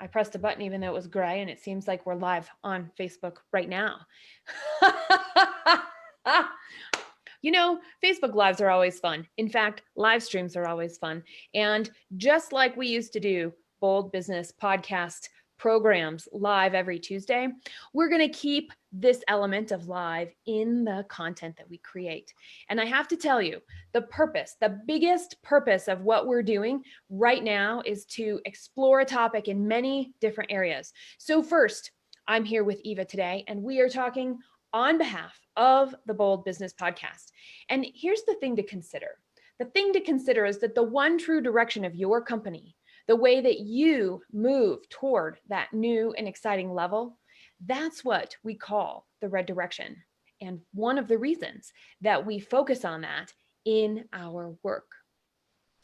I pressed a button even though it was gray, and it seems like we're live on Facebook right now. Facebook Lives are always fun. In fact, live streams are always fun. And just like we used to do Bold Business podcast programs live every Tuesday, we're going to keep this element of live in the content that we create. And I have to tell you, the biggest purpose of what we're doing right now is to explore a topic in many different areas. So first, I'm here with Eva today, and we are talking on behalf of the Bold Business Podcast. And here's the thing to consider. The thing to consider is that the one true direction of your company, the way that you move toward that new and exciting level, that's what we call the red direction. And one of the reasons that we focus on that in our work.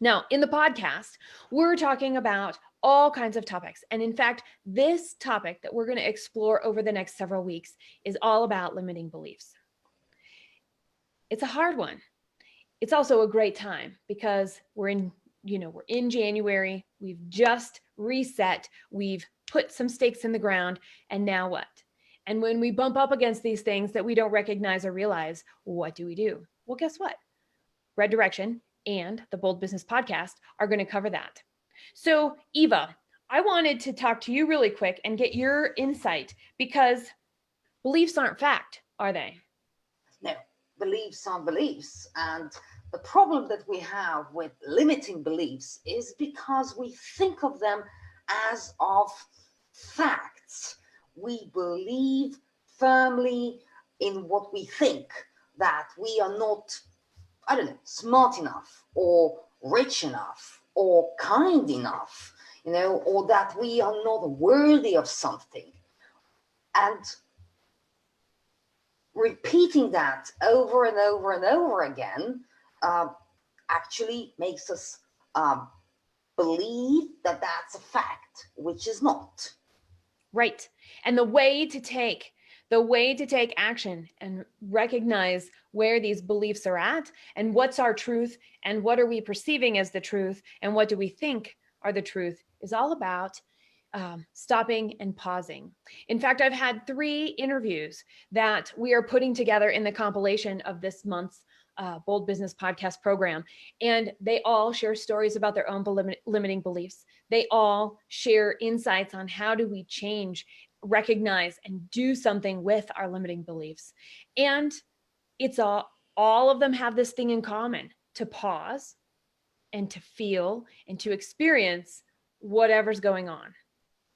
Now, in the podcast, we're talking about all kinds of topics. And in fact, this topic that we're going to explore over the next several weeks is all about limiting beliefs. It's a hard one. It's also a great time because we're in January. We've just reset. We've put some stakes in the ground. And now what? And when we bump up against these things that we don't recognize or realize, what do we do? Well, guess what? Red Direction and the Bold Business Podcast are going to cover that. So, Eva, I wanted to talk to you really quick and get your insight because beliefs aren't fact, are they? No, beliefs are beliefs. And the problem that we have with limiting beliefs is because we think of them as of facts. We believe firmly in what we think, that we are not, smart enough or rich enough or kind enough, or that we are not worthy of something. And repeating that over and over and over again actually makes us believe that that's a fact, which is not. Right. And the way to take action and recognize where these beliefs are at and what's our truth and what are we perceiving as the truth and what do we think are the truth is all about stopping and pausing. In fact, I've had 3 interviews that we are putting together in the compilation of this month's Bold Business Podcast program. And they all share stories about their own limiting beliefs. They all share insights on how do we change, recognize, and do something with our limiting beliefs. And it's all of them have this thing in common: to pause and to feel and to experience whatever's going on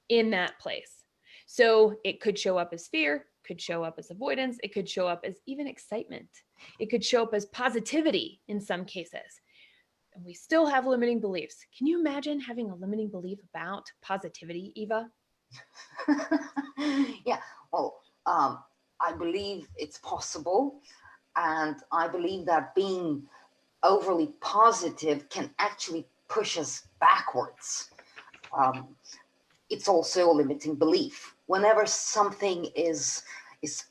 in that place. So it could show up as fear, could show up as avoidance, it could show up as even excitement. It could show up as positivity in some cases. And we still have limiting beliefs. Can you imagine having a limiting belief about positivity, Eva? Yeah, well, I believe it's possible. And I believe that being overly positive can actually push us backwards. It's also a limiting belief. Whenever something is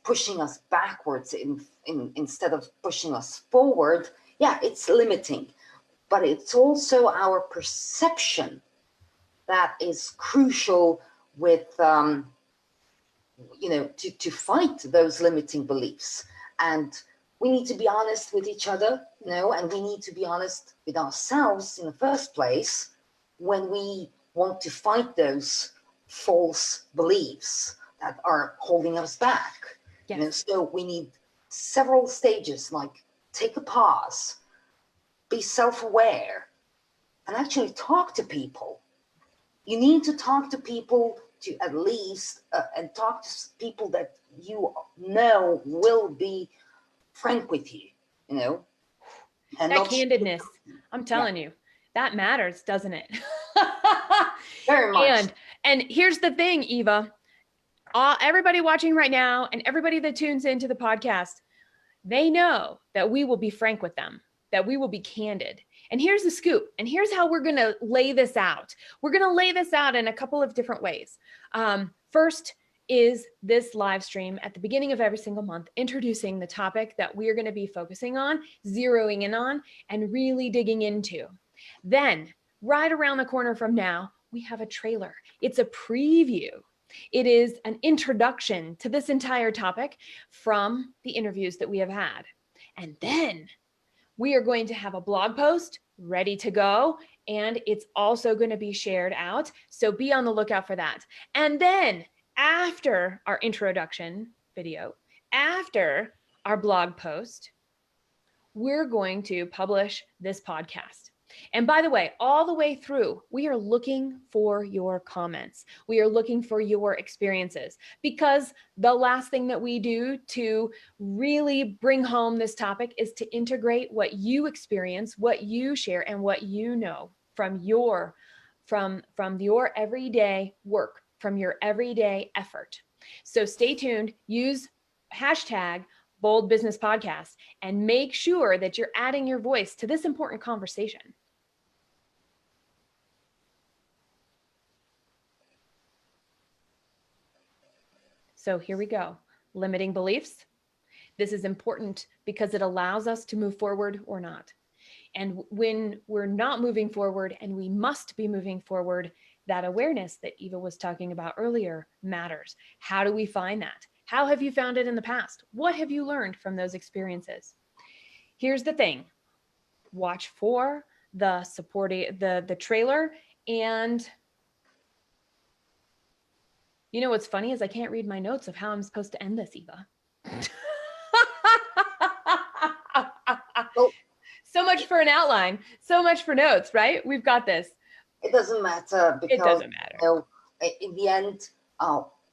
pushing us backwards instead of pushing us forward, yeah, it's limiting. But it's also our perception that is crucial with, to fight those limiting beliefs. And we need to be honest with each other, and we need to be honest with ourselves in the first place when we want to fight those false beliefs that are holding us back. Yes. So we need several stages, like take a pause, be self-aware, and actually talk to people. You need to talk to people to at least, and talk to people that you know will be frank with you, and that not candidness, I'm telling you, that matters, doesn't it? Very much. And here's the thing, Eva, everybody watching right now and everybody that tunes into the podcast, they know that we will be frank with them, that we will be candid. And here's the scoop. And here's how we're going to lay this out. We're going to lay this out in a couple of different ways. First is this live stream at the beginning of every single month, introducing the topic that we're going to be focusing on, zeroing in on, and really digging into. Then, right around the corner from now, we have a trailer. It's a preview. It is an introduction to this entire topic from the interviews that we have had. And then we are going to have a blog post ready to go, and it's also going to be shared out. So be on the lookout for that. And then after our introduction video, after our blog post, we're going to publish this podcast. And by the way, all the way through, we are looking for your comments. We are looking for your experiences, because the last thing that we do to really bring home this topic is to integrate what you experience, what you share, and what you know from your everyday work, from your everyday effort. So stay tuned, use hashtag Bold Business Podcast, and make sure that you're adding your voice to this important conversation. So here we go. Limiting beliefs. This is important because it allows us to move forward or not. And when we're not moving forward, and we must be moving forward, that awareness that Eva was talking about earlier matters. How do we find that? How have you found it in the past? What have you learned from those experiences? Here's the thing. Watch for the the trailer. And you know what's funny is I can't read my notes of how I'm supposed to end this, Eva. So much for an outline, so much for notes, right? We've got this. It doesn't matter, because it doesn't matter. In the end,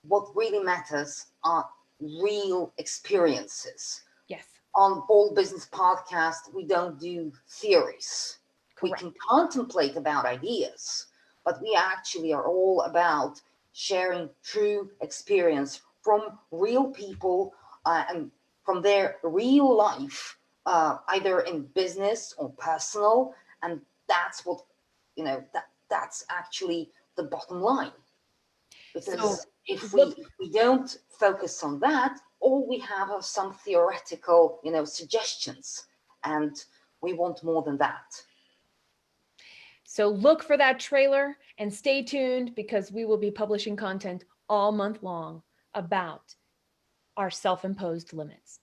what really matters are real experiences. Yes. On Bold Business Podcast, we don't do theories. Correct. We can contemplate about ideas, but we actually are all about sharing true experience from real people and from their real life, either in business or personal. And that's what, that's actually the bottom line. Because if we don't focus on that, all we have are some theoretical, suggestions, and we want more than that. So look for that trailer and stay tuned, because we will be publishing content all month long about our self-imposed limits.